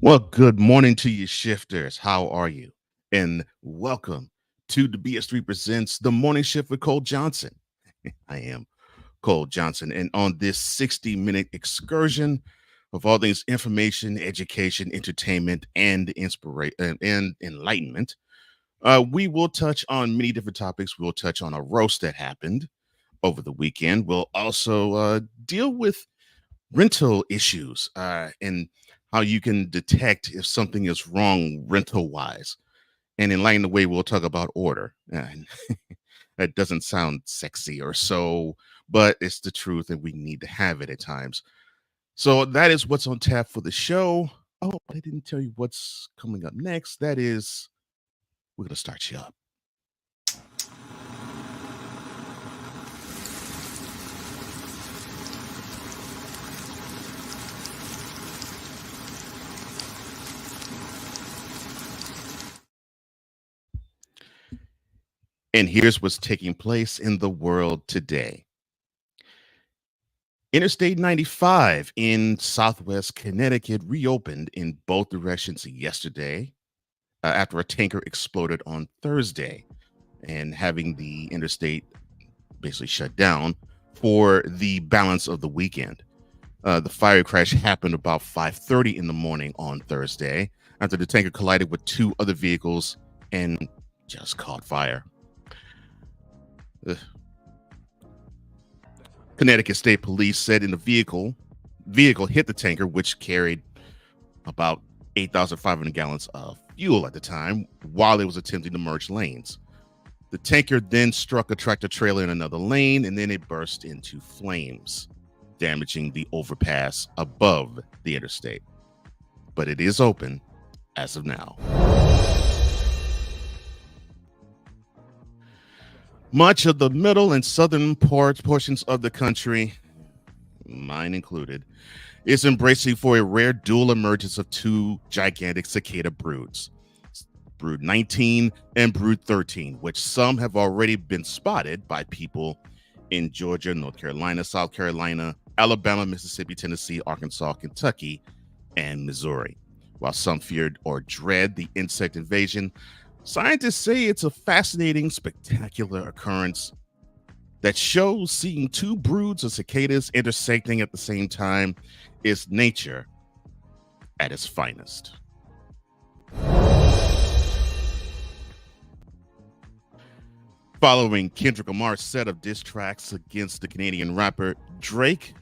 Well, good morning to you, shifters. How are you? And welcome to the BS3 Presents The Morning Shift with Cole Johnson. I am Cole Johnson. And on this 60-minute excursion of all things information, education, entertainment, and inspiration and enlightenment, we will touch on many different topics. We'll touch on a roast that happened over the weekend. We'll also deal with rental issues and how you can detect if something is wrong rental wise. And in line the way, we'll talk about order. And that doesn't sound sexy or so, but it's the truth and we need to have it at times. So that is what's on tap for the show. Oh, I didn't tell you what's coming up next. That is, we're going to start you up. And here's what's taking place in the world today. Interstate 95 in Southwest Connecticut reopened in both directions yesterday after a tanker exploded on Thursday and having the interstate basically shut down for the balance of the weekend. The fire crash happened about 5:30 in the morning on Thursday after the tanker collided with two other vehicles and just caught fire. Ugh. Connecticut State Police said in the vehicle hit the tanker, which carried about 8,500 gallons of fuel at the time while it was attempting to merge lanes. The tanker then struck a tractor trailer in another lane and then it burst into flames, damaging the overpass above the interstate. But it is open as of now. Much of the middle and southern portions of the country, mine included, is embracing for a rare dual emergence of two gigantic cicada broods, Brood 19 and Brood 13, which some have already been spotted by people in Georgia, North Carolina, South Carolina, Alabama, Mississippi, Tennessee, Arkansas, Kentucky, and Missouri. While some feared or dread the insect invasion, scientists say it's a fascinating, spectacular occurrence that shows seeing two broods of cicadas intersecting at the same time is nature at its finest. Following Kendrick Lamar's set of diss tracks against the Canadian rapper Drake,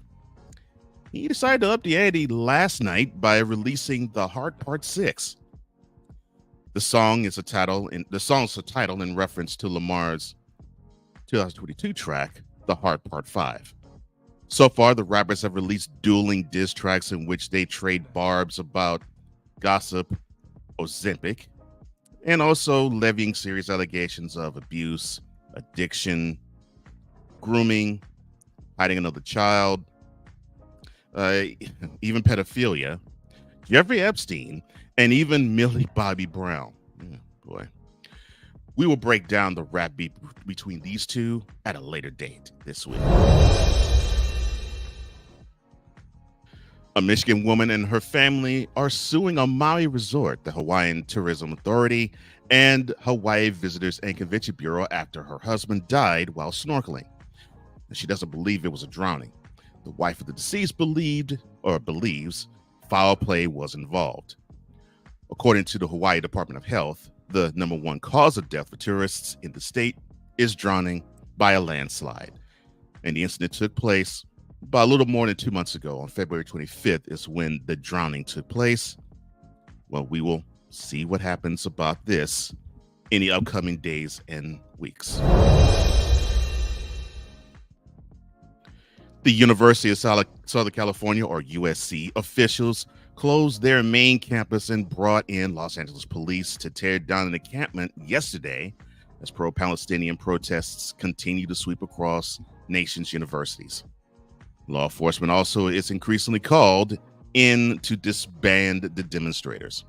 he decided to up the ante last night by releasing The Heart Part 6. The song's a title in reference to Lamar's 2022 track, The Heart Part 5. So far, the rappers have released dueling diss tracks in which they trade barbs about gossip, Ozempic, and also levying serious allegations of abuse, addiction, grooming, hiding another child, even pedophilia, Jeffrey Epstein, and even Millie Bobby Brown. Yeah, boy. We will break down the rap beef between these two at a later date this week. A Michigan woman and her family are suing a Maui resort, the Hawaiian Tourism Authority, and Hawaii Visitors and Convention Bureau after her husband died while snorkeling. She doesn't believe it was a drowning. The wife of the deceased believes foul play was involved. According to the Hawaii Department of Health, the number one cause of death for tourists in the state is drowning by a landslide. And the incident took place about a little more than 2 months ago. On February 25th is when the drowning took place. Well, we will see what happens about this in the upcoming days and weeks. The University of Southern California, or USC, officials closed their main campus and brought in Los Angeles police to tear down an encampment yesterday as pro-Palestinian protests continue to sweep across nation's universities. Law enforcement also is increasingly called in to disband the demonstrators.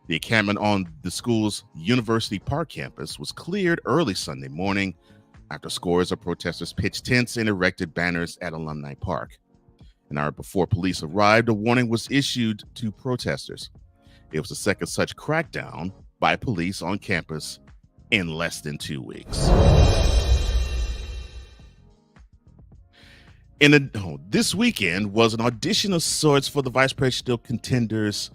The encampment on the school's University Park campus was cleared early Sunday morning after scores of protesters pitched tents and erected banners at Alumni Park. An hour before police arrived, a warning was issued to protesters. It was the second such crackdown by police on campus in less than 2 weeks. This weekend was an audition of sorts for the vice presidential contenders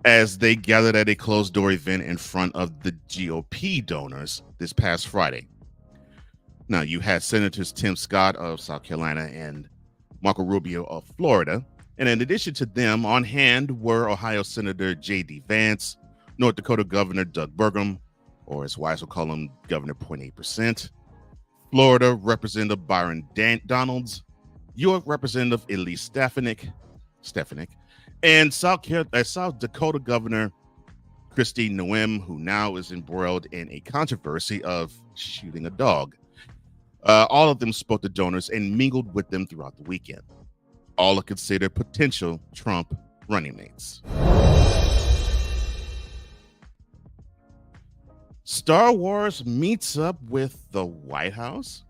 as they gathered at a closed-door event in front of the GOP donors this past Friday. Now, you had Senators Tim Scott of South Carolina and Marco Rubio of Florida. And in addition to them, on hand were Ohio Senator J.D. Vance, North Dakota Governor Doug Burgum, or as wives will call him, Governor 0.8%, Florida Representative Byron Donalds, York Representative Elise Stefanik, and South Dakota Governor Kristi Noem, who now is embroiled in a controversy of shooting a dog. All of them spoke to donors and mingled with them throughout the weekend. All are considered potential Trump running mates. Star Wars meets up with the White House?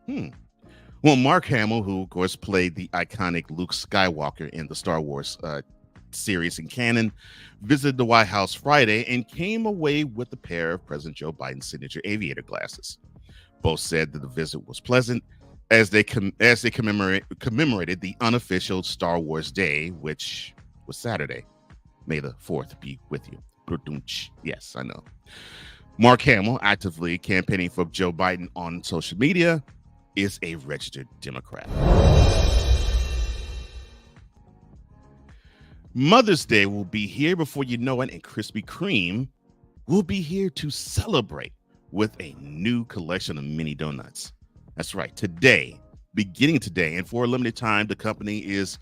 Well, Mark Hamill, who of course played the iconic Luke Skywalker in the Star Wars series and canon, visited the White House Friday and came away with a pair of President Joe Biden's signature aviator glasses. Both said that the visit was pleasant as they commemorated the unofficial Star Wars Day, which was Saturday. May the 4th be with you. Yes, I know. Mark Hamill, actively campaigning for Joe Biden on social media, is a registered Democrat. Mother's Day will be here before you know it, and Krispy Kreme will be here to celebrate with a new collection of mini donuts. That's right. Beginning today, and for a limited time, the company is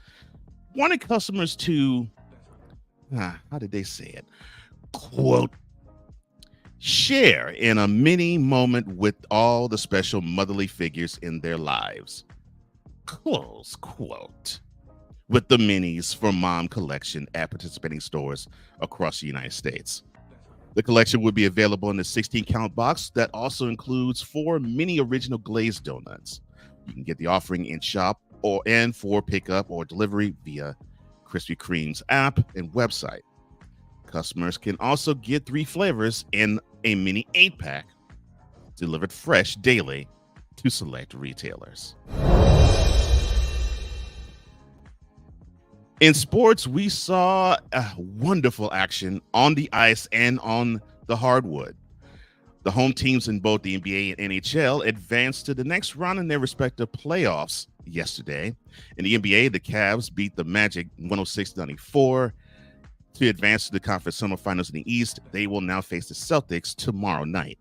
wanting customers to, how did they say it? Quote, share in a mini moment with all the special motherly figures in their lives. Close quote. With the minis for Mom collection at participating stores across the United States. The collection will be available in a 16-count box that also includes 4 mini original glazed donuts. You can get the offering in shop and for pickup or delivery via Krispy Kreme's app and website. Customers can also get 3 flavors in a mini 8-pack delivered fresh daily to select retailers. In sports, we saw wonderful action on the ice and on the hardwood. The home teams in both the NBA and NHL advanced to the next round in their respective playoffs yesterday. In the NBA, the Cavs beat the Magic 106-94 to advance to the conference semifinals in the East. They will now face the Celtics tomorrow night.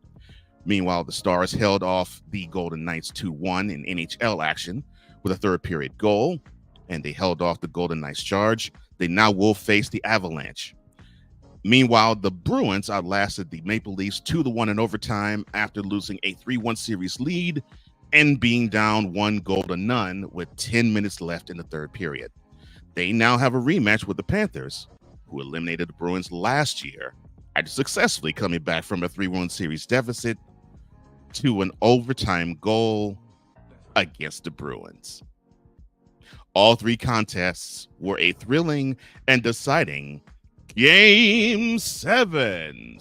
Meanwhile, the Stars held off the Golden Knights 2-1 in NHL action with a third period goal, and they held off the Golden Knights charge. They now will face the Avalanche. Meanwhile, the Bruins outlasted the Maple Leafs 2-1 in overtime after losing a 3-1 series lead and being down 1-0 with 10 minutes left in the third period. They now have a rematch with the Panthers, who eliminated the Bruins last year after successfully coming back from a 3-1 series deficit to an overtime goal against the Bruins. All 3 contests were a thrilling and deciding Game 7.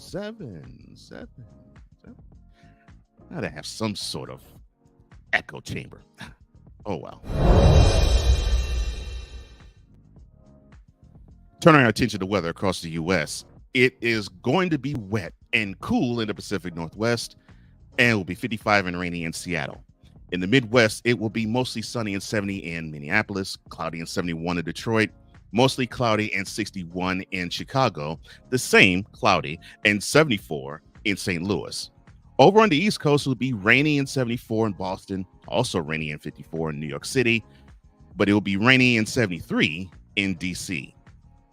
Gotta have some sort of echo chamber. Oh, well. Turning our attention to weather across the U.S., it is going to be wet and cool in the Pacific Northwest, and it will be 55 and rainy in Seattle. In the Midwest, it will be mostly sunny and 70 in Minneapolis, cloudy and 71 in Detroit, mostly cloudy and 61 in Chicago, the same cloudy and 74 in St. Louis. Over on the East Coast, it will be rainy and 74 in Boston, also rainy and 54 in New York City, but it will be rainy and 73 in D.C.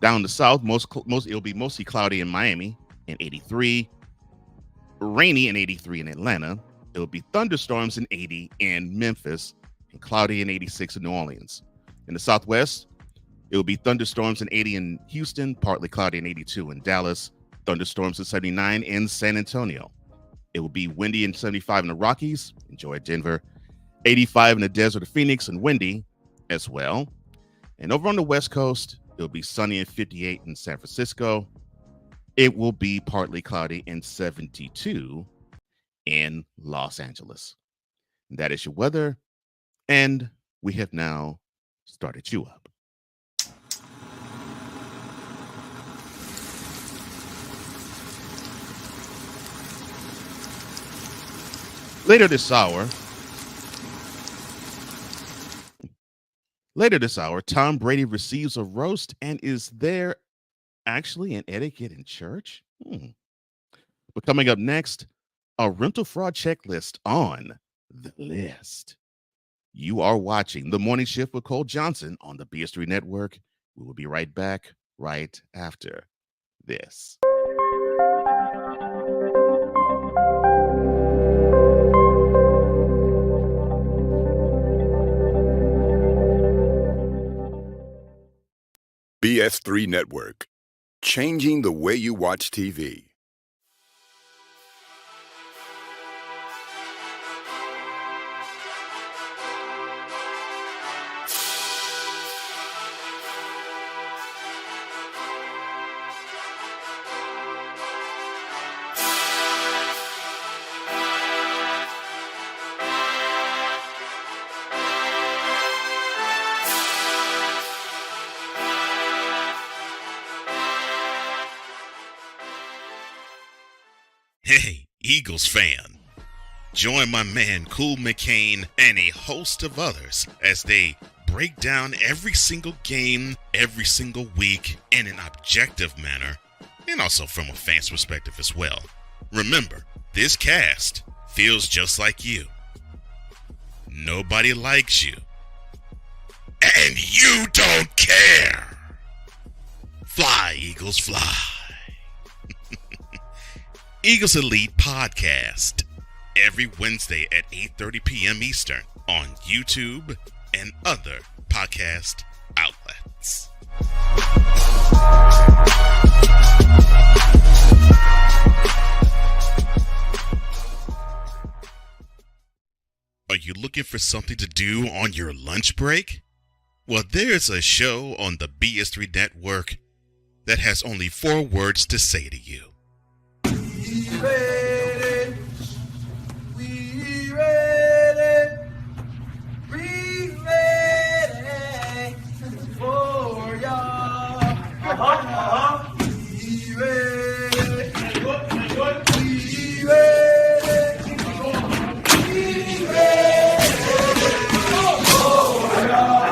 Down the South, it'll be mostly cloudy in Miami and 83, rainy and 83 in Atlanta. It'll be thunderstorms in 80 in Memphis and cloudy in 86 in New Orleans. In the Southwest, it will be thunderstorms in 80 in Houston, partly cloudy in 82 in Dallas, thunderstorms in 79 in San Antonio. It will be windy and 75 in the Rockies. Enjoy Denver. 85 in the desert of Phoenix and windy as well. And over on the West Coast, it'll be sunny and 58 in San Francisco, It will be partly cloudy and 72 in Los Angeles. That is your weather, and we have now started you up. Later this hour, Tom Brady receives a roast, and is there actually an etiquette in church? But coming up next, a rental fraud checklist on the list. You are watching The Morning Shift with Cole Johnson on the BS3 Network. We will be right back right after this. BS3 Network, changing the way you watch TV. Hey, Eagles fan. Join my man Cool McCain and a host of others as they break down every single game, every single week in an objective manner, and also from a fan's perspective as well. Remember, this cast feels just like you. Nobody likes you. And you don't care. Fly, Eagles, fly. Eagles Elite Podcast, every Wednesday at 8:30 p.m. Eastern on YouTube and other podcast outlets. Are you looking for something to do on your lunch break? Well, there's a show on the BS3 Network that has only 4 words to say to you. We ready for y'all. We ready. We ready. We ready for y'all.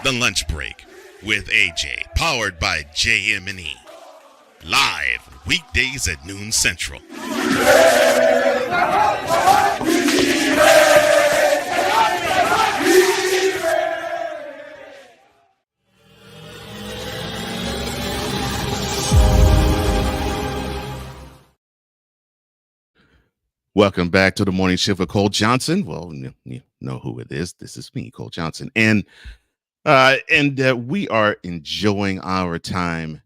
The Lunch Break with AJ, powered by JM&E. Live weekdays at noon Central. Welcome back to the Morning Shift with Cole Johnson. Well, you know who it is. This is me, Cole Johnson. And we are enjoying our time,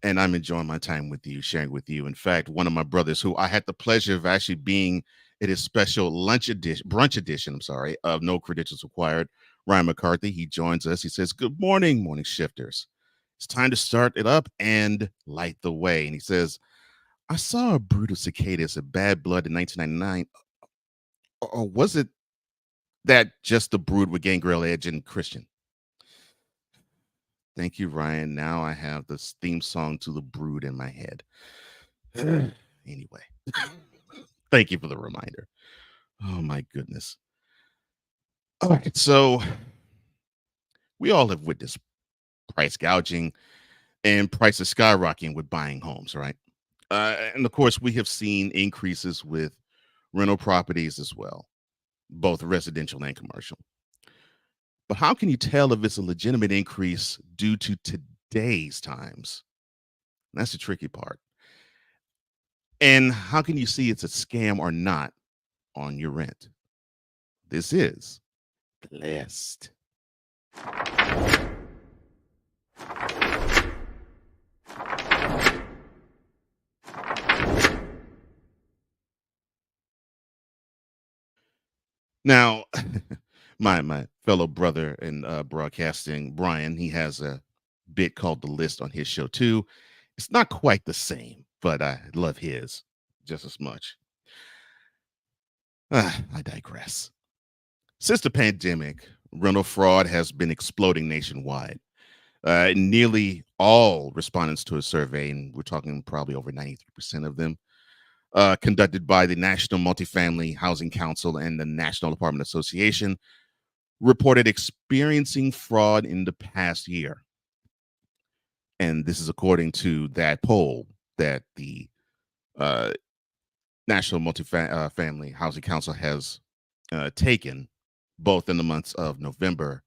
and I'm enjoying my time with you, sharing with you. In fact, one of my brothers who I had the pleasure of actually being at his special brunch edition, of No Credentials Required, Ryan McCarthy, he joins us. He says, "Good morning, morning shifters. It's time to start it up and light the way." And he says, "I saw a brood of cicadas of bad blood in 1999. Or was it that just the brood with Gangrel Edge and Christian?" Thank you, Ryan. Now I have this theme song to the Brood in my head. Anyway, thank you for the reminder. Oh, my goodness. All right, so we all have witnessed price gouging and prices skyrocketing with buying homes, right? And of course, we have seen increases with rental properties as well, both residential and commercial. But how can you tell if it's a legitimate increase due to today's times? That's the tricky part. And how can you see it's a scam or not on your rent? This is Blessed. Now, my fellow brother in broadcasting, Brian, he has a bit called The List on his show too. It's not quite the same, but I love his just as much. I digress. Since the pandemic, rental fraud has been exploding nationwide. Nearly all respondents to a survey, and we're talking probably over 93% of them, conducted by the National Multifamily Housing Council and the National Apartment Association, reported experiencing fraud in the past year. And this is according to that poll that the uh, National Multifamily Housing Council has taken both in the months of November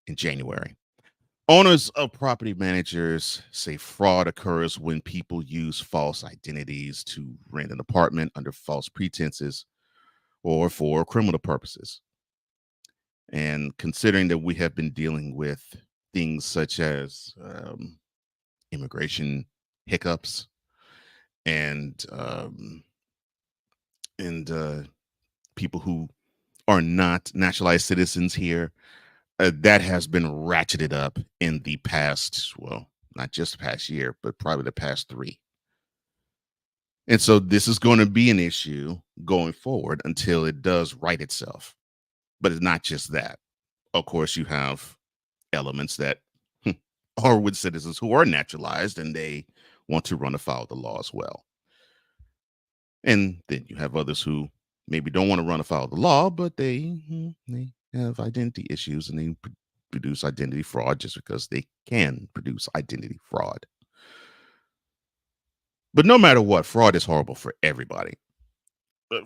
and January. Owners of property managers say fraud occurs when people use false identities to rent an apartment under false pretenses or for criminal purposes. And considering that we have been dealing with things such as immigration hiccups and people who are not naturalized citizens here, that has been ratcheted up in the past, well, not just the past year, but probably the past 3. And so this is going to be an issue going forward until it does right itself. But it's not just that. Of course, you have elements that are with citizens who are naturalized and they want to run afoul of the law as well. And then you have others who maybe don't want to run afoul of the law, but they have identity issues and they produce identity fraud just because they can produce identity fraud. But no matter what, fraud is horrible for everybody.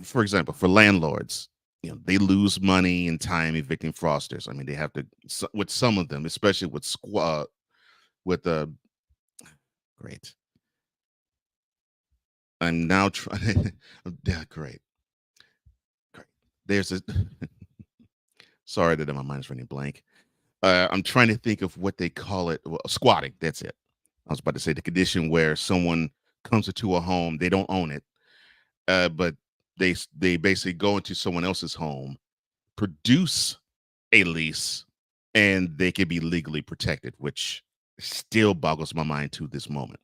For example, for landlords, they lose money and time evicting fraudsters. I mean, they have to, with some of them, especially with great. I'm now trying. Yeah, great. There's a. Sorry that my mind's running blank. I'm trying to think of what they call it. Well, squatting. That's it. I was about to say the condition where someone comes into a home, they don't own it, but they basically go into someone else's home, produce a lease, and they can be legally protected, which still boggles my mind to this moment.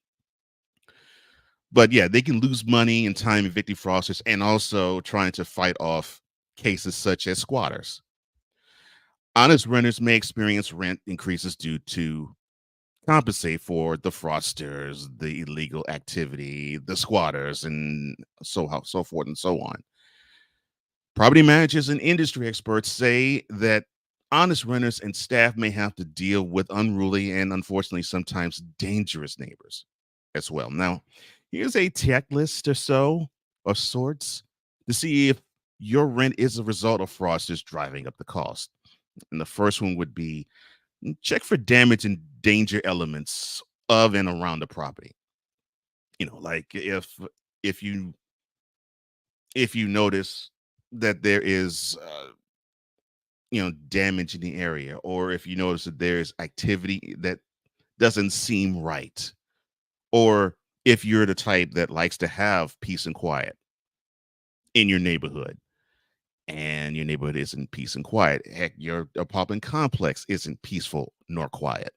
But yeah, they can lose money and time evicting fraudsters and also trying to fight off cases such as squatters. Honest renters may experience rent increases due to compensate for the fraudsters, the illegal activity, the squatters, and so forth and so on. Property managers and industry experts say that honest renters and staff may have to deal with unruly and unfortunately sometimes dangerous neighbors as well. Now, here's a checklist or so of sorts to see if your rent is a result of fraudsters driving up the cost. And the first one would be check for damage and danger elements of and around the property. Like if you notice that there is damage in the area, or if you notice that there's activity that doesn't seem right, or if you're the type that likes to have peace and quiet in your neighborhood and your neighborhood isn't peace and quiet, heck, your apartment complex isn't peaceful nor quiet,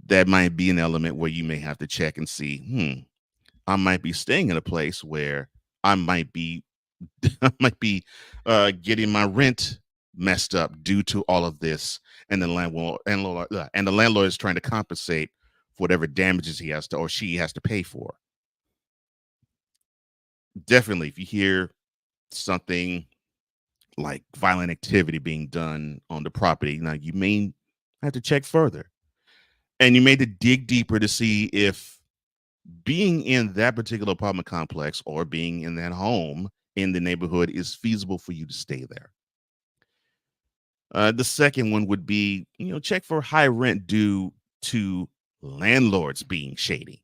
that might be an element where you may have to check and see, I might be staying in a place where I might be getting my rent messed up due to all of this, and the landlord is trying to compensate for whatever damages he has to or she has to pay for. Definitely, if you hear something like violent activity being done on the property, now you may have to check further, and you may have to dig deeper to see if being in that particular apartment complex or being in that home in the neighborhood is feasible for you to stay there. The second one would be, check for high rent due to landlords being shady.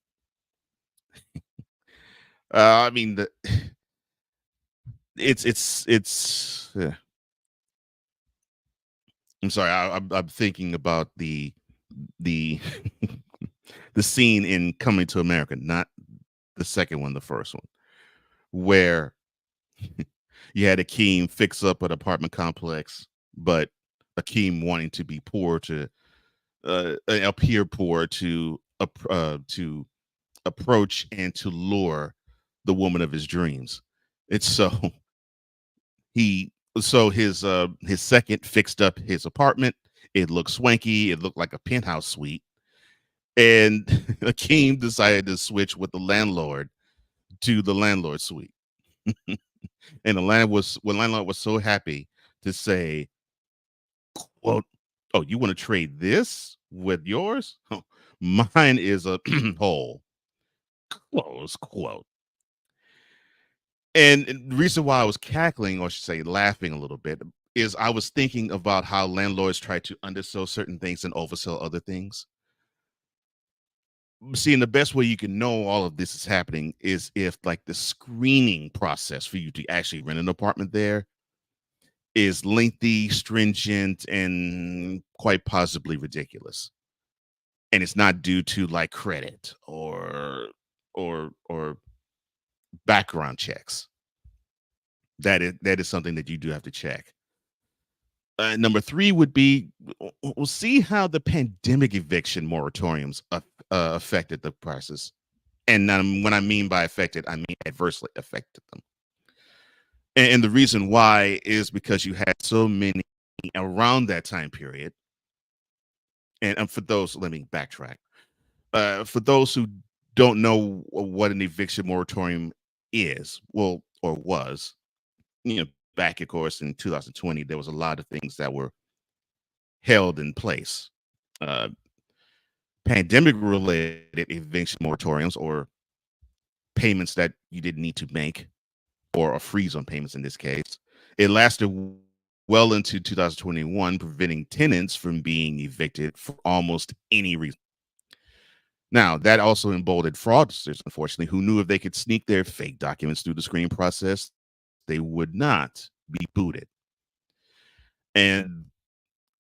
I mean, it's. I'm sorry. I'm thinking about the the scene in Coming to America, not the second one, the first one, where You had Akeem fix up an apartment complex, but Akeem wanting to be poor to appear poor to approach and to lure the woman of his dreams. It's so he his second fixed up his apartment. It looked swanky. It looked like a penthouse suite. And Akeem decided to switch with the landlord to the landlord suite. And landlord was so happy to say, "Well, oh, you want to trade this with yours? Oh, mine is a hole." Close quote. And the reason why I was cackling, or I should say laughing a little bit, is I was thinking about how landlords try to undersell certain things and oversell other things. Seeing the best way you can know all of this is happening is if like the screening process for you to actually rent an apartment there is lengthy, stringent, and quite possibly ridiculous. And it's not due to like credit or background checks. That is something that you do have to check. Number three would be we'll see how the pandemic eviction moratoriums affected the prices. And when I mean by affected, I mean adversely affected them. And the reason why is because you had so many around that time period. And for those, let me backtrack. For those who don't know what an eviction moratorium is, well, or was, back, of course, in 2020, there was a lot of things that were held in place. Uh, Pandemic related eviction moratoriums or payments that you didn't need to make, or a freeze on payments in this case. It lasted well into 2021, preventing tenants from being evicted for almost any reason. Now, that also emboldened fraudsters, unfortunately, who knew if they could sneak their fake documents through the screening process, they would not be booted. And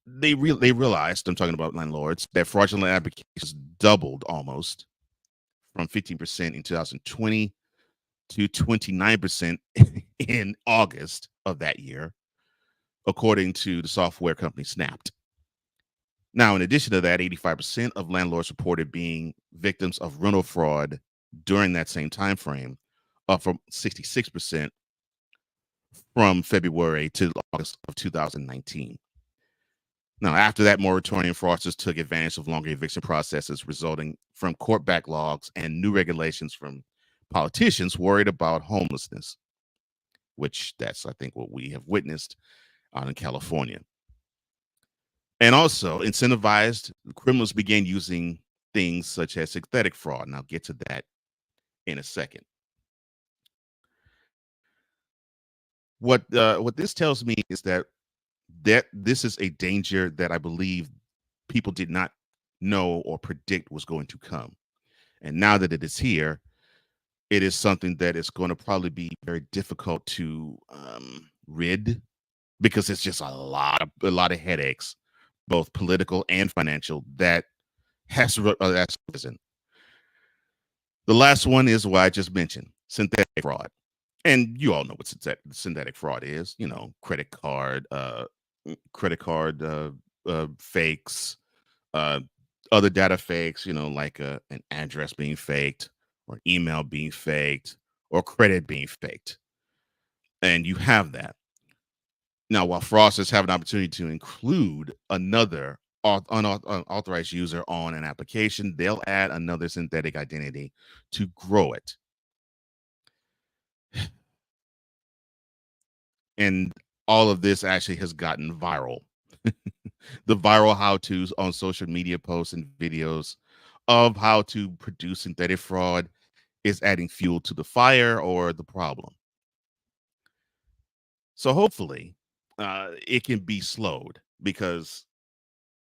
they realized, I'm talking about landlords, that fraudulent applications doubled almost from 15% in 2020 to 29% in August of that year, according to the software company Snapped. Now, in addition to that, 85% of landlords reported being victims of rental fraud during that same time frame, up from 66% from February to August of 2019. Now, after that moratorium, fraudsters took advantage of longer eviction processes resulting from court backlogs and new regulations from politicians worried about homelessness, which that's, I think, what we have witnessed out in California. And also incentivized criminals began using things such as synthetic fraud. And I'll get to that in a second. What this tells me is that this is a danger that I believe people did not know or predict was going to come. And now that it is here, it is something that is going to probably be very difficult to rid, because it's just a lot of headaches, both political and financial, that's risen. The last one is what I just mentioned: synthetic fraud. And you all know what synthetic fraud is. Credit card fakes, uh, other data fakes. Like an address being faked, or email being faked, or credit being faked. And you have that. Now, while fraudsters have an opportunity to include another unauthorized user on an application, they'll add another synthetic identity to grow it. And all of this actually has gotten viral. The viral how-tos on social media posts and videos of how to produce synthetic fraud is adding fuel to the fire or the problem. So hopefully it can be slowed, because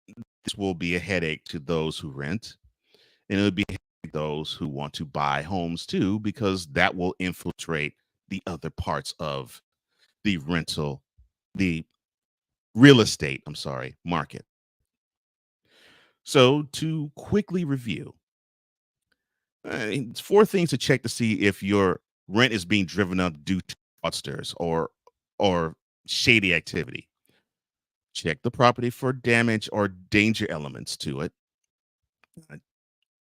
this will be a headache to those who rent, and it'll be those who want to buy homes too, because that will infiltrate the other parts of the the real estate, market. So to quickly review, it's 4 things to check to see if your rent is being driven up due to fraudsters or or shady activity. Check the property for damage or danger elements to it.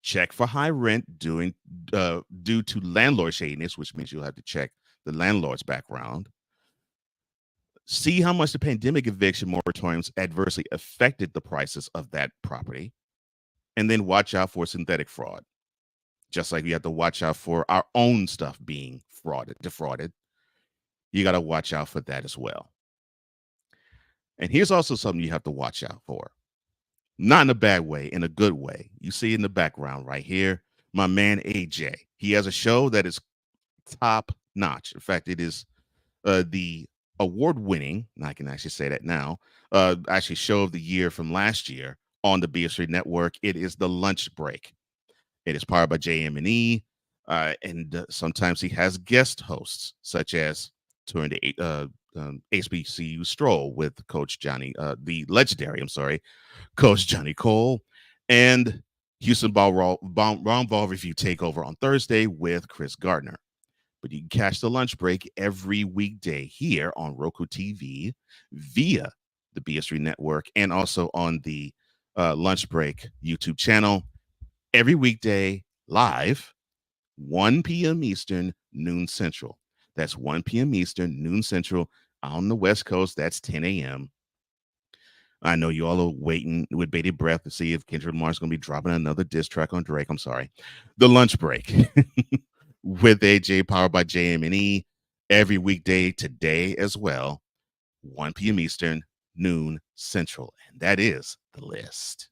Check for high rent due to landlord shadiness, which means you'll have to check the landlord's background. See how much the pandemic eviction moratoriums adversely affected the prices of that property. And then watch out for synthetic fraud. Just like you have to watch out for our own stuff being defrauded. You got to watch out for that as well. And here's also something you have to watch out for. Not in a bad way, in a good way. You see in the background right here, my man AJ. He has a show that is top notch. In fact, it is the award-winning, and I can actually say that now, actually show of the year from last year on the BS3 network. It is The Lunch Break. It is powered by JM&E, and sometimes he has guest hosts, such as touring the HBCU Stroll with Coach Johnny, the legendary, Coach Johnny Cole, and Houston Brown Ball Review Takeover on Thursday with Chris Gardner. But you can catch The Lunch Break every weekday here on Roku TV via the BS3 network and also on the Lunch Break YouTube channel every weekday live, 1 p.m. Eastern, noon Central. That's 1 p.m. Eastern, noon Central. On the West Coast, that's 10 a.m. I know you all are waiting with bated breath to see if Kendrick Lamar's going to be dropping another diss track on Drake. I'm sorry. The Lunch Break with AJ, powered by JM&E, every weekday today as well, 1 p.m. Eastern, noon Central. And that is the list.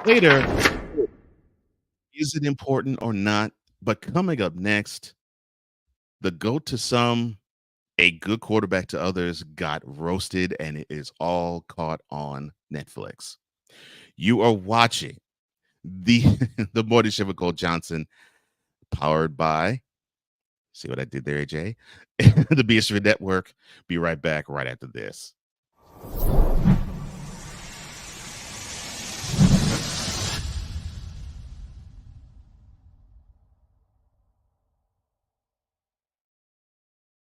Later, is it important or not? But coming up next, the GOAT to some, a good quarterback to others got roasted, and it is all caught on Netflix. You are watching the Morning Shift with Cole Johnson, powered by, see what I did there, AJ? The BS3 Network. Be right back right after this.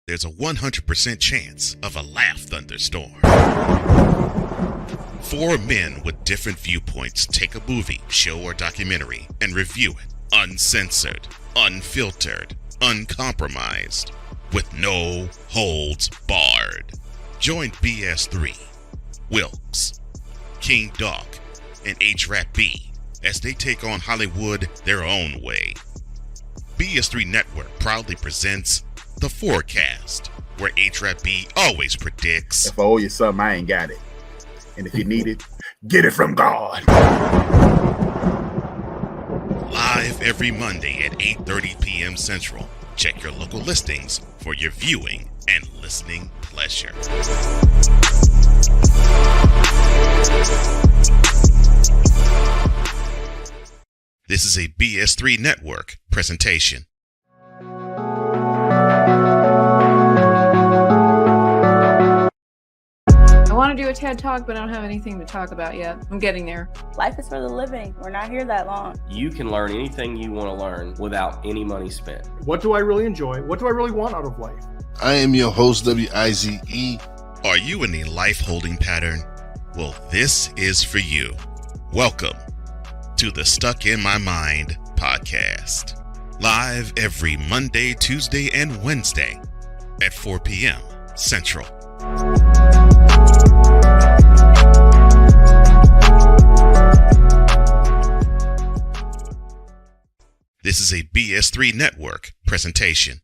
There's a 100% chance of a laugh thunderstorm. 4 men with different viewpoints take a movie, show, or documentary and review it uncensored, unfiltered, uncompromised, with no holds barred. Join BS3, Wilkes, King Doc, and H-Rap B as they take on Hollywood their own way. BS3 Network proudly presents The Forecast, where H-Rap B always predicts, if I owe you something, I ain't got it. And if you need it, get it from God. live every Monday at 8:30 p.m. Central. Check your local listings for your viewing and listening pleasure. This is a BS3 Network presentation. I want to do a TED Talk, but I don't have anything to talk about yet. I'm getting there. Life is for the living. We're not here that long. You can learn anything you want to learn without any money spent. What do I really enjoy? What do I really want out of life? I am your host, W-I-Z-E. Are you in a life holding pattern? Well, this is for you. Welcome to the Stuck in My Mind podcast. Live every Monday, Tuesday, and Wednesday at 4 p.m. Central. This is a BS3 Network presentation.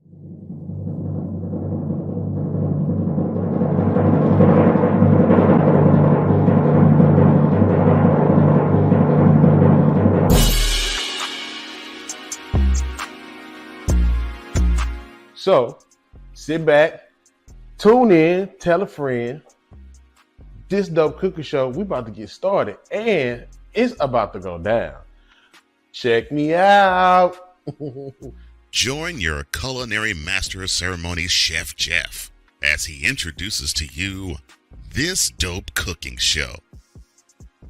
So, sit back, tune in, tell a friend. This Dope Cookie Show, we about to get started, and it's about to go down. Check me out. Join your culinary master of ceremonies, Chef Jeff, as he introduces to you This Dope Cooking Show.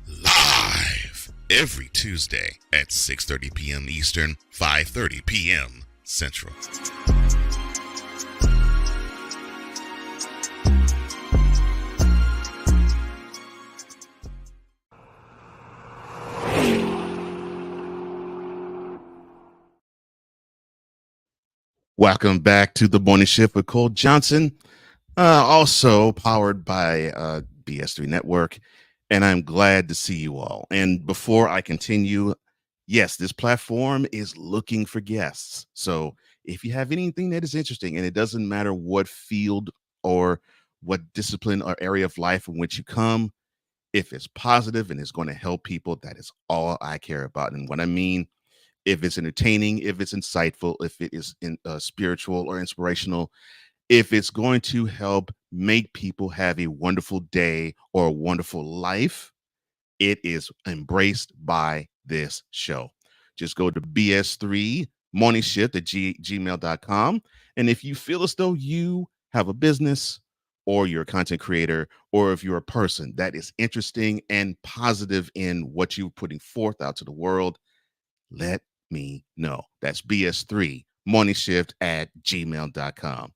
Live every Tuesday at 6:30 p.m. Eastern, 5:30 p.m. Central. Welcome back to the Morning Shift with Cole Johnson, also powered by BS3 Network. And I'm glad to see you all. And before I continue, yes, this platform is looking for guests. So if you have anything that is interesting, and it doesn't matter what field or what discipline or area of life in which you come, if it's positive and it's going to help people, that is all I care about. And what I mean, if it's entertaining, if it's insightful, if it is spiritual or inspirational, if it's going to help make people have a wonderful day or a wonderful life, it is embraced by this show. Just go to BS3 Morning Shift at gmail.com. And if you feel as though you have a business or you're a content creator, or if you're a person that is interesting and positive in what you're putting forth out to the world, let me know. That's BS3 Morning Shift at gmail.com.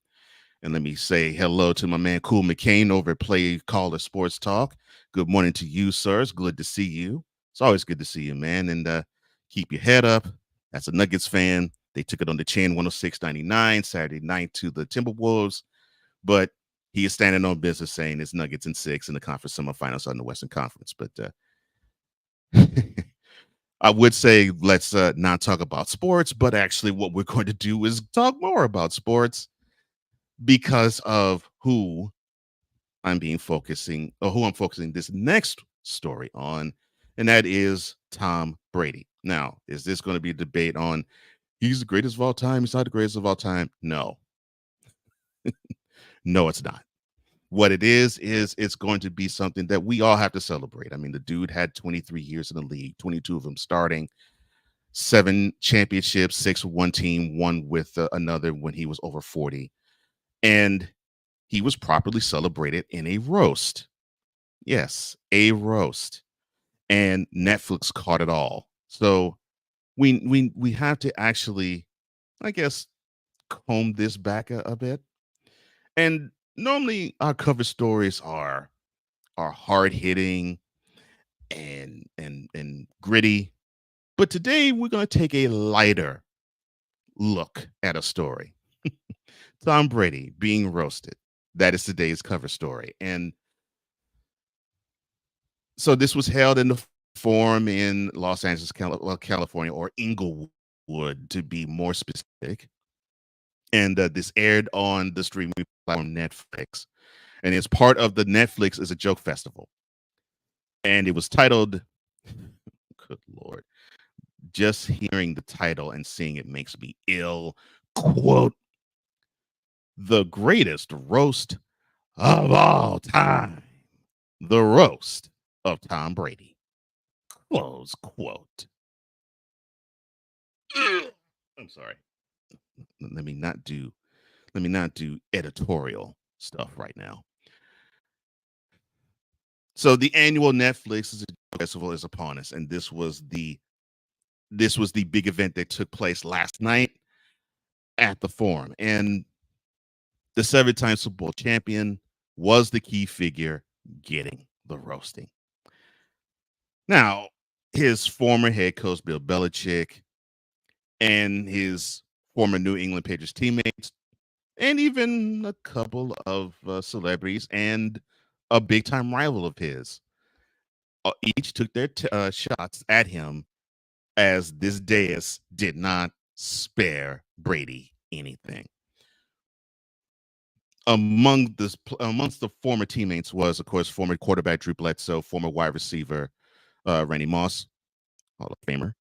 And let me say hello to my man Cool McCain over at Play Caller Sports Talk. Good morning to you, sir. It's good to see you. It's always good to see you, man. And keep your head up. That's a Nuggets fan. They took it on the chin 106-99 Saturday night to the Timberwolves. But he is standing on business saying it's Nuggets in 6 in the conference semifinals on the Western Conference. But I would say let's not talk about sports, but actually what we're going to do is talk more about sports because of who I'm focusing this next story on, and that is Tom Brady. Now, is this going to be a debate on he's the greatest of all time, he's not the greatest of all time? No. No, it's not. What it is it's going to be something that we all have to celebrate. I mean, the dude had 23 years in the league, 22 of them starting, 7 championships, 6 with one team, 1 with another when he was over 40. And he was properly celebrated in a roast. Yes, a roast. And Netflix caught it all. So we have to actually, I guess, comb this back a bit. And normally our cover stories are hard hitting and gritty, but today we're going to take a lighter look at a story. Tom Brady being roasted. That is today's cover story. And so this was held in the Forum in Los Angeles, California, or Inglewood to be more specific. And this aired on the streaming platform Netflix. And it's part of the Netflix is a Joke Festival. And it was titled, good Lord, just hearing the title and seeing it makes me ill. Quote, the greatest roast of all time. The roast of Tom Brady. Close quote. I'm sorry. Let me not do editorial stuff right now. So the annual Netflix festival is upon us, and this was the big event that took place last night at the Forum. And the 7-time Super Bowl champion was the key figure getting the roasting. Now, his former head coach, Bill Belichick, and his former New England Patriots teammates, and even a couple of celebrities and a big-time rival of his, each took their shots at him as this dais did not spare Brady anything. Amongst the former teammates was, of course, former quarterback Drew Bledsoe, former wide receiver Randy Moss, Hall of Famer,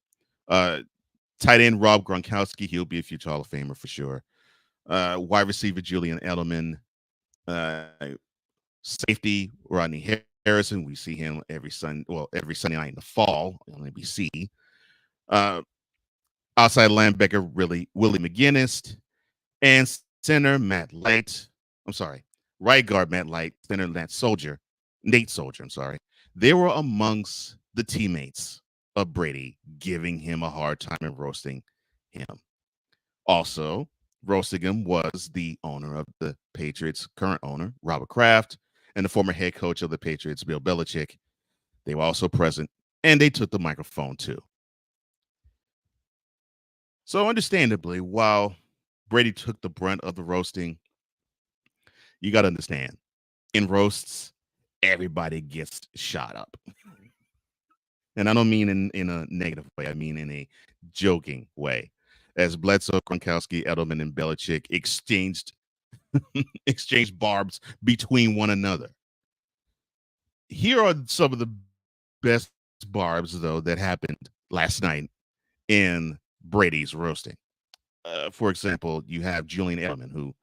tight end Rob Gronkowski, he'll be a future Hall of Famer for sure, wide receiver Julian Edelman, safety Rodney Harrison, we see him every Sunday night in the fall on NBC. Outside linebacker Willie McGinnis, and center Matt Light. I'm sorry, right guard Matt Light, center Nate Soldier. I'm sorry. They were amongst the teammates of Brady giving him a hard time and roasting him. Also, roasting him was the owner of the Patriots, current owner, Robert Kraft, and the former head coach of the Patriots, Bill Belichick. They were also present, and they took the microphone too. So, understandably, while Brady took the brunt of the roasting, you got to understand, in roasts, everybody gets shot up. And I don't mean in a negative way. I mean in a joking way. As Bledsoe, Gronkowski, Edelman, and Belichick exchanged barbs between one another. Here are some of the best barbs, though, that happened last night in Brady's roasting. For example, you have Julian Edelman, who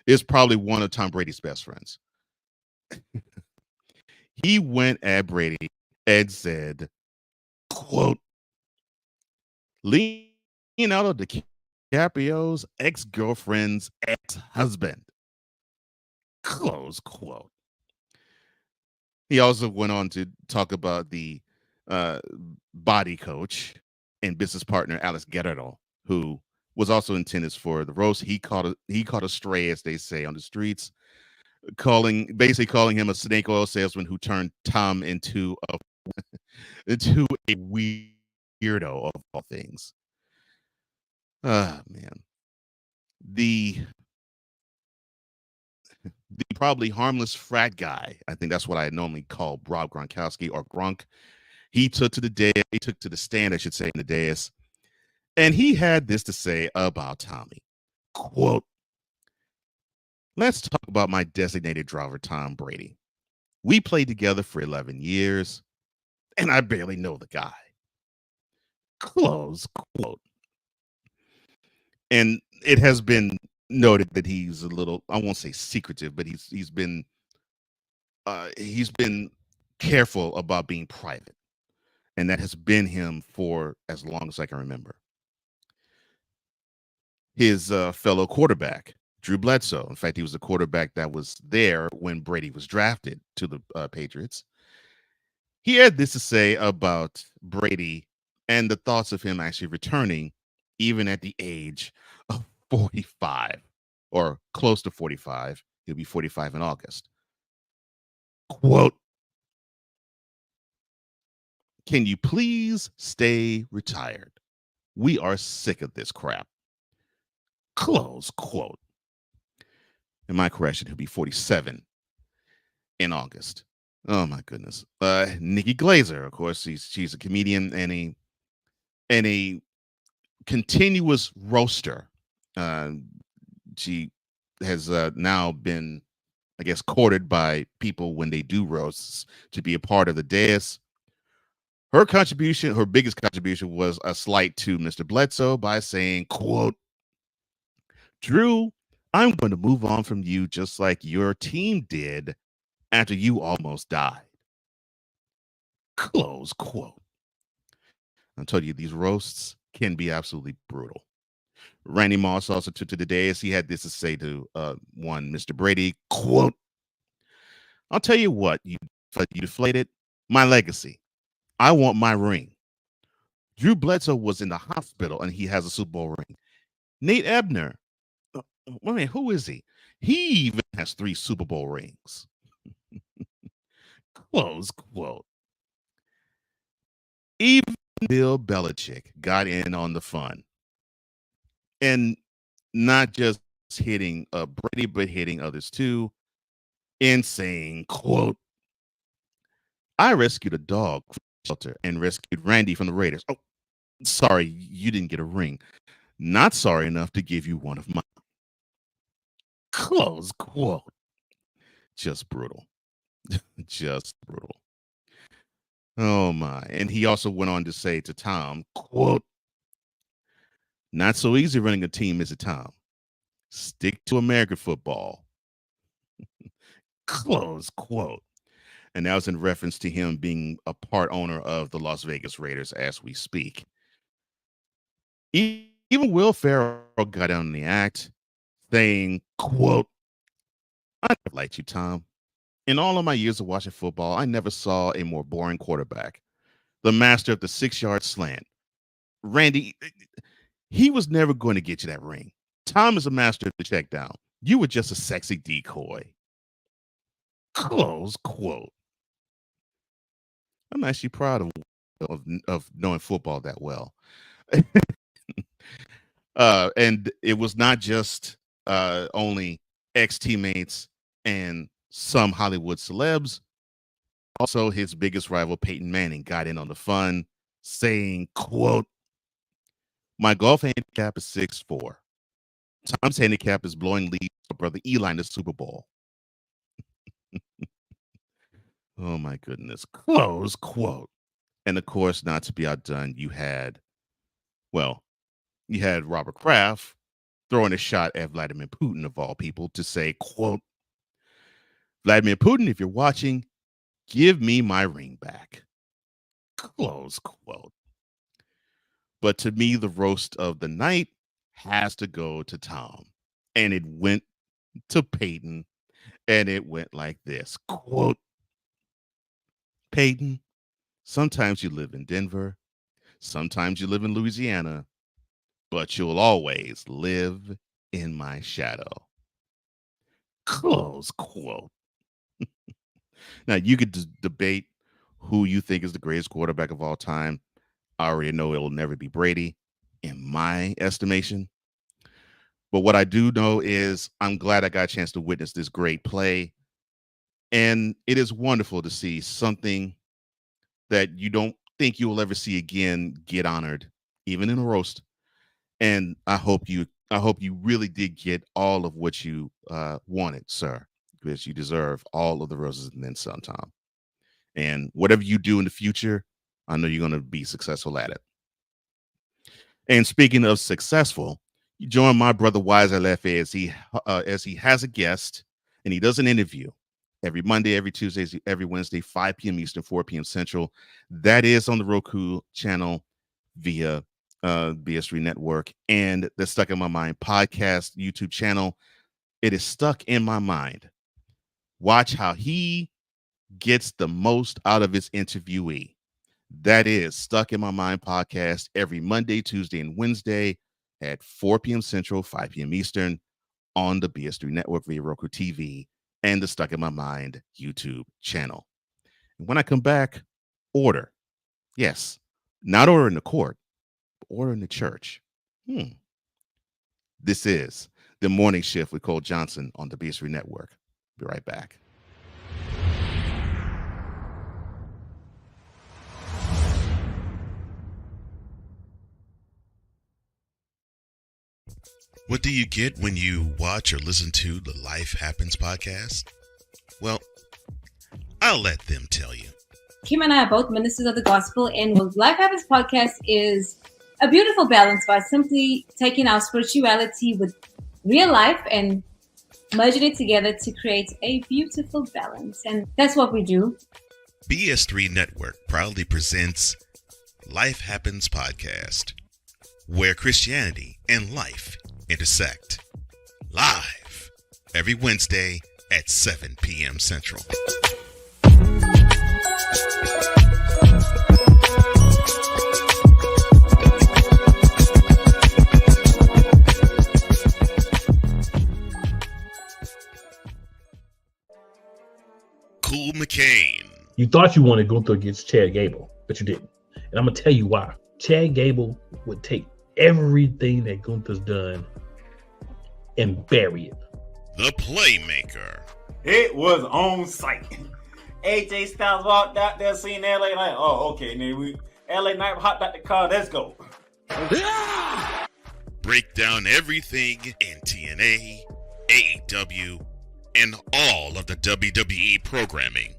is probably one of Tom Brady's best friends. He went at Brady and said, quote, Leonardo DiCaprio's ex-girlfriend's ex-husband, close quote. He also went on to talk about the body coach and business partner Alex Guerrero, who was also in tennis for the roast. He caught a stray, as they say on the streets, basically calling him a snake oil salesman who turned Tom into a weirdo of all things. Man. The probably harmless frat guy, I think that's what I normally call Rob Gronkowski or Gronk. He took to the stand, I should say, in the dais, and he had this to say about Tommy. Quote, let's talk about my designated driver, Tom Brady. We played together for 11 years, and I barely know the guy. Close quote. And it has been noted that he's a little, I won't say secretive, but he's been careful about being private. And that has been him for as long as I can remember. His fellow quarterback, Drew Bledsoe. In fact, he was the quarterback that was there when Brady was drafted to the Patriots. He had this to say about Brady and the thoughts of him actually returning even at the age of 45 or close to 45. He'll be 45 in August. Quote, can you please stay retired? We are sick of this crap. Close quote. In my correction, he'll be 47 in August. Oh my goodness. Nikki Glazer, of course, she's a comedian and a continuous roaster. She has now been, I guess, courted by people when they do roasts to be a part of the dais. Her biggest contribution was a slight to Mr. Bledsoe by saying, quote, Drew, I'm going to move on from you just like your team did after you almost died. Close quote. I told you these roasts can be absolutely brutal. Randy Moss also took to the dais. He had this to say to one Mr. Brady, quote, I'll tell you what, you deflated my legacy. I want my ring. Drew Bledsoe was in the hospital and he has a Super Bowl ring. Nate Ebner, who is he? He even has 3 Super Bowl rings. Close quote. Even Bill Belichick got in on the fun. And not just hitting Brady, but hitting others too, and saying, quote, I rescued a dog from the shelter and rescued Randy from the Raiders. Oh, sorry, you didn't get a ring. Not sorry enough to give you one of mine. Close quote. Just brutal. Just brutal. Oh my. And he also went on to say to Tom, quote, not so easy running a team, is it, Tom? Stick to American football. Close quote. And that was in reference to him being a part owner of the Las Vegas Raiders as we speak. Even Will Ferrell got on the act saying, quote, I never liked you, Tom. In all of my years of watching football, I never saw a more boring quarterback. the master of the 6-yard slant. Randy, he was never going to get you that ring. Tom is a master of the check down. You were just a sexy decoy. Close quote. I'm actually proud of knowing football that well. And it was not just only ex-teammates and some Hollywood celebs. Also, his biggest rival, Peyton Manning, got in on the fun, saying, quote, "My golf handicap is 6'4". Tom's handicap is blowing leads for brother Eli in the Super Bowl. Oh, my goodness. Close quote. And, of course, not to be outdone, you had Robert Kraft throwing a shot at Vladimir Putin, of all people, to say, quote, "Vladimir Putin, if you're watching, give me my ring back." Close quote. But to me, the roast of the night has to go to Tom. And it went to Peyton. And it went like this. Quote, "Peyton, sometimes you live in Denver. Sometimes you live in Louisiana. But you'll always live in my shadow." Close quote. Now, you could debate who you think is the greatest quarterback of all time. I already know it'll never be Brady, in my estimation. But what I do know is I'm glad I got a chance to witness this great play. And it is wonderful to see something that you don't think you will ever see again get honored, even in a roast. And I hope you really did get all of what you wanted, sir, because you deserve all of the roses and then some, Tom. And whatever you do in the future, I know you're going to be successful at it. And speaking of successful, you join my brother Wise LFA as he has a guest and he does an interview every Monday, every Tuesday, every Wednesday, 5 p.m. Eastern, 4 p.m. Central. That is on the Roku channel via BS3 Network and the Stuck in My Mind podcast YouTube channel. It is stuck in my mind. Watch how he gets the most out of his interviewee. That is Stuck in My Mind podcast every Monday, Tuesday, and Wednesday at 4 p.m. Central, 5 p.m. Eastern on the BS3 Network via Roku TV and the Stuck in My Mind YouTube channel. And when I come back, order. Yes, not order in the court, but order in the church. This is The Morning Shift with Cole Johnson on the BS3 Network. Be right back. What do you get when you watch or listen to the Life Happens podcast? Well, I'll let them tell you. Kim and I are both ministers of the gospel, and what Life Happens podcast is a beautiful balance by simply taking our spirituality with real life and merging it together to create a beautiful balance. And that's what we do. BS3 Network proudly presents Life Happens podcast, where Christianity and life intersect. Live every Wednesday at 7 p.m. Central. Cool McCain. You thought you wanted Gunther against Chad Gable, but you didn't. And I'm going to tell you why. Chad Gable would take everything that Gunther's done and bury it. The Playmaker. It was on site. AJ Styles walked out there, seen LA like, oh, okay, then we LA Knight hopped out the car, let's go. Break down everything in TNA, AEW, and all of the WWE programming.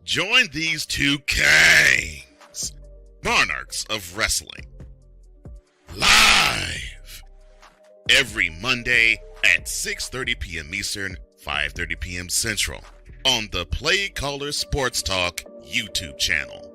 Join these two kings, monarchs of wrestling, live every Monday at 6:30 p.m. Eastern, 5:30 p.m. Central on the Play Caller Sports Talk YouTube channel.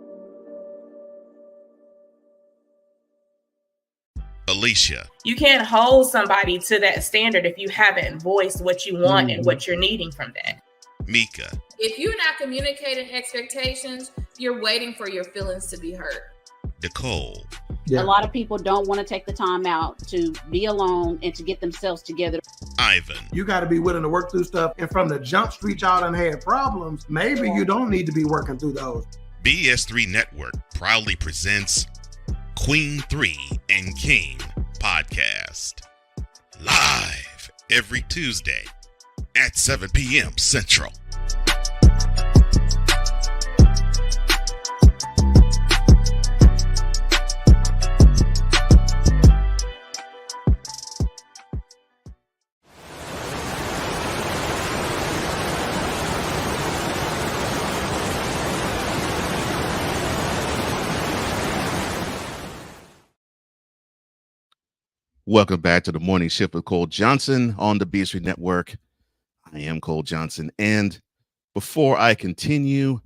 Alicia. You can't hold somebody to that standard if you haven't voiced what you want and what you're needing from that. Mika. If you're not communicating expectations, you're waiting for your feelings to be hurt. Nicole. A lot of people don't want to take the time out to be alone and to get themselves together. Ivan. You got to be willing to work through stuff. And from the jump street, y'all done had problems. Maybe you don't need to be working through those. BS3 Network proudly presents Queen 3 and King podcast. Live every Tuesday at 7 p.m. Central. Welcome back to the Morning Shift with Cole Johnson on the BS3 Network. I am Cole Johnson. And before I continue,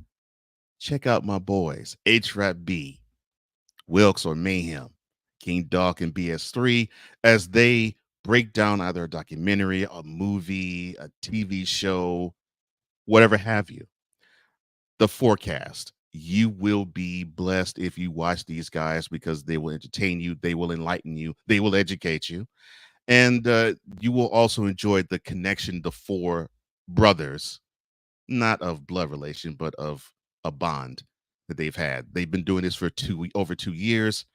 check out my boys, H-Rap B, Wilkes or Mayhem, King Doc, and BS3 as they break down either a documentary, a movie, a TV show, whatever have you. The forecast. You will be blessed if you watch these guys because they will entertain you, they will enlighten you, they will educate you, and you will also enjoy the connection the four brothers, not of blood relation, but of a bond that they've had. They've been doing this for over 2 years,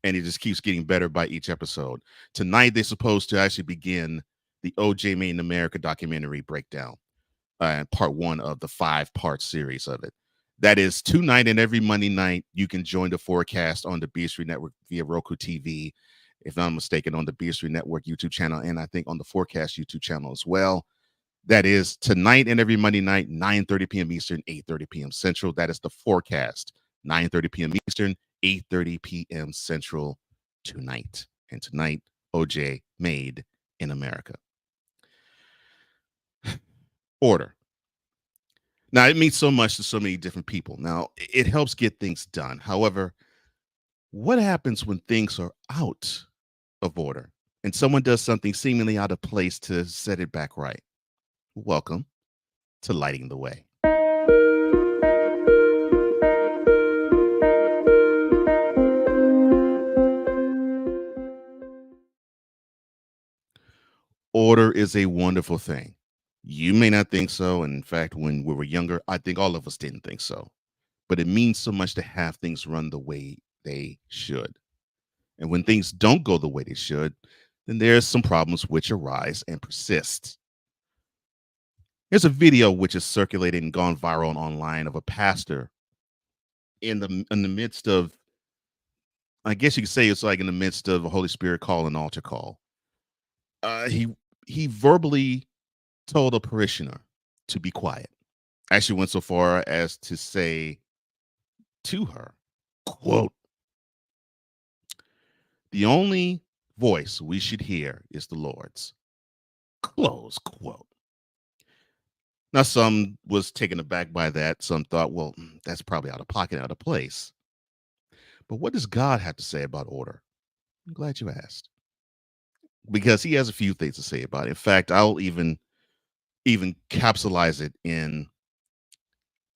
and it just keeps getting better by each episode. Tonight, they're supposed to actually begin the OJ Made in America documentary breakdown, part 1 of the 5-part series of it. That is tonight and every Monday night. You can join the forecast on the BS3 Network via Roku TV, if I'm mistaken, on the BS3 Network YouTube channel, and I think on the forecast YouTube channel as well. That is tonight and every Monday night, 9:30 p.m. Eastern, 8:30 p.m. Central. That is the forecast, 9:30 p.m. Eastern, 8:30 p.m. Central tonight. And tonight, OJ Made in America. Order. Now, it means so much to so many different people. Now, it helps get things done. However, what happens when things are out of order and someone does something seemingly out of place to set it back right? Welcome to Lighting the Way. Order is a wonderful thing. You may not think so. And in fact, when we were younger, I think all of us didn't think so. But it means so much to have things run the way they should. And when things don't go the way they should, then there's some problems which arise and persist. There's a video which is circulated and gone viral online of a pastor in the midst of, I guess you could say it's like in the midst of a Holy Spirit call, an altar call. He verbally told a parishioner to be quiet. Actually went so far as to say to her, quote, "The only voice we should hear is the Lord's," close quote. Now, some was taken aback by that. Some thought, well, that's probably out of pocket, out of place. But what does God have to say about order? I'm glad you asked. Because he has a few things to say about it. In fact, I'll even capsulize it in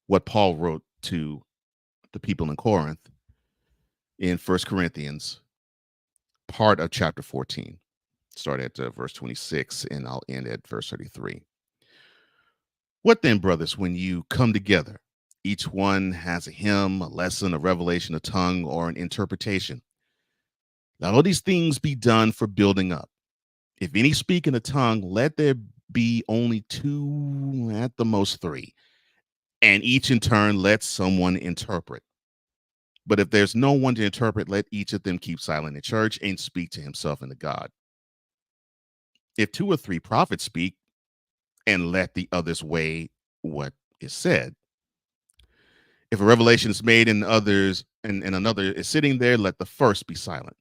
what Paul wrote to the people in Corinth in 1 Corinthians, part of chapter 14. Start at verse 26 and I'll end at verse 33. "What then, brothers, when you come together, each one has a hymn, a lesson, a revelation, a tongue, or an interpretation. Let all these things be done for building up. If any speak in a tongue, let there be only 2, at the most 3, and each in turn let someone interpret. But if there's no one to interpret, let each of them keep silent in church and speak to himself and to God. If 2 or 3 prophets speak, and let the others weigh what is said. If a revelation is made and another is sitting there, let the first be silent.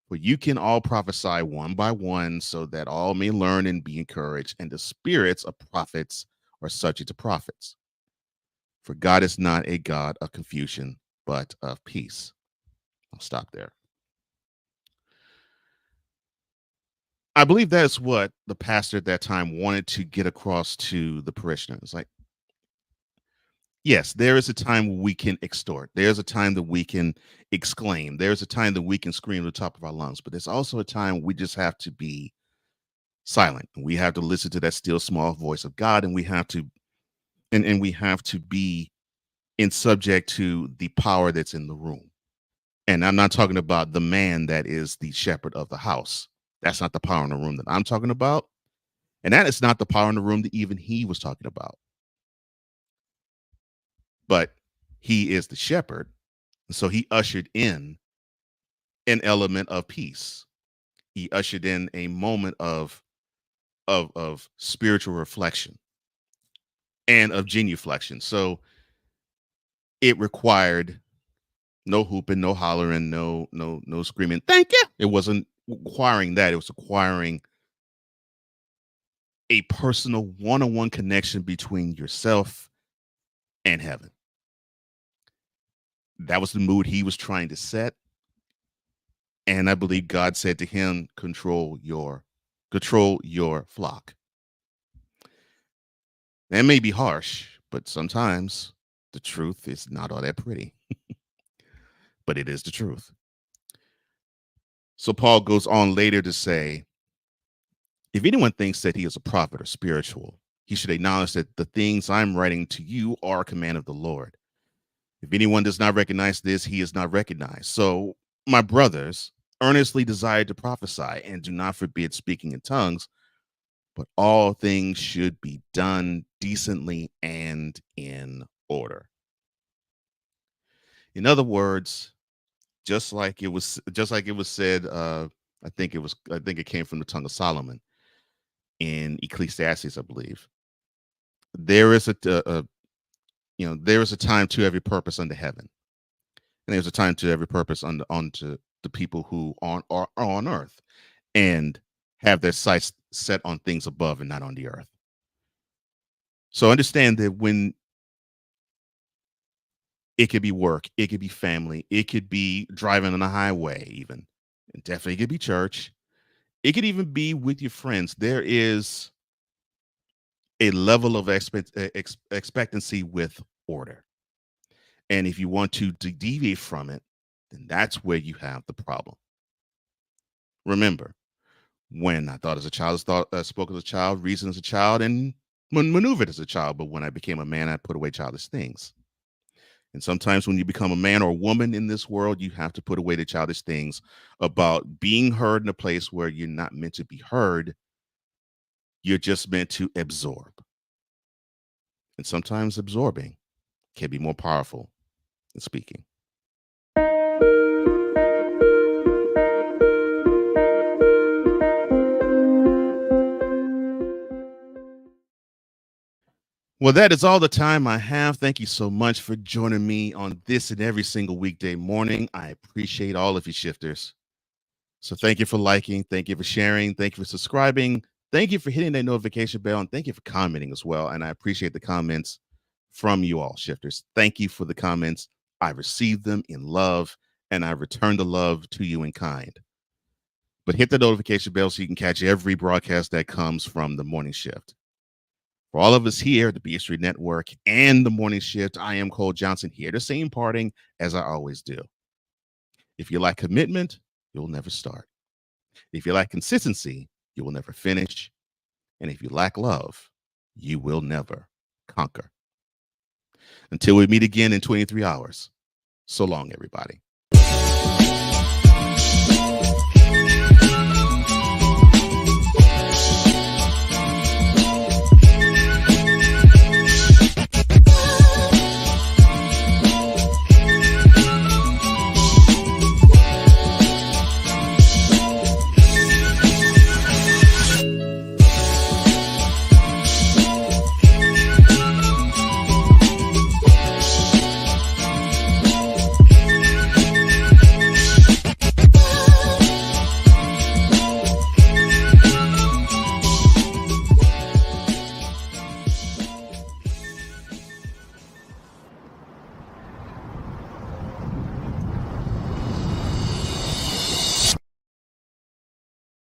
For you can all prophesy one by one, so that all may learn and be encouraged, and the spirits of prophets are subject to prophets. For God is not a God of confusion, but of peace." I'll stop there. I believe that's what the pastor at that time wanted to get across to the parishioners. Like, Yes, there is a time we can extort. There's a time that we can exclaim. There's a time that we can scream at the top of our lungs. But there's also a time we just have to be silent. We have to listen to that still small voice of God, and we have to and we have to be in subject to the power that's in the room. And I'm not talking about the man that is the shepherd of the house. That's not the power in the room that I'm talking about. And that is not the power in the room that even he was talking about. But he is the shepherd. So he ushered in an element of peace. He ushered in a moment of spiritual reflection and of genuflection. So it required no hooping, no hollering, no screaming, thank you. It wasn't requiring that. It was requiring a personal one-on-one connection between yourself and heaven. That was the mood he was trying to set. And I believe God said to him, control your flock. That may be harsh, but sometimes the truth is not all that pretty. But it is the truth. So Paul goes on later to say, if anyone thinks that he is a prophet or spiritual, he should acknowledge that the things I'm writing to you are a command of the Lord. If anyone does not recognize this, he is not recognized. So, my brothers, earnestly desire to prophesy and do not forbid speaking in tongues, but all things should be done decently and in order. In other words, just like it was said, I think it came from the tongue of Solomon in Ecclesiastes, I believe. There is there is a time to every purpose under heaven, and there's a time to every purpose unto the people who are on earth and have their sights set on things above and not on the earth. So understand that when it could be work, it could be family, it could be driving on the highway, even, and definitely could be church. It could even be with your friends. There is a level of expectancy with order. And if you want to deviate from it, then that's where you have the problem. Remember, when I thought as a child, spoke as a child, reasoned as a child, and maneuvered as a child. But when I became a man, I put away childish things. And sometimes when you become a man or a woman in this world, you have to put away the childish things about being heard in a place where you're not meant to be heard. You're just meant to absorb. And sometimes absorbing can be more powerful than speaking. Well, that is all the time I have. Thank you so much for joining me on this and every single weekday morning. I appreciate all of you shifters. So thank you for liking. Thank you for sharing. Thank you for subscribing. Thank you for hitting that notification bell. And thank you for commenting as well. And I appreciate the comments from you all shifters. Thank you for the comments. I received them in love and I return the love to you in kind. But hit the notification bell so you can catch every broadcast that comes from the morning shift. For all of us here at the B Street Network and the Morning Shift, I am Cole Johnson, here to say imparting as I always do. If you like commitment, you'll never start. If you like consistency, you will never finish. And if you lack love, you will never conquer. Until we meet again in 23 hours. So long, everybody.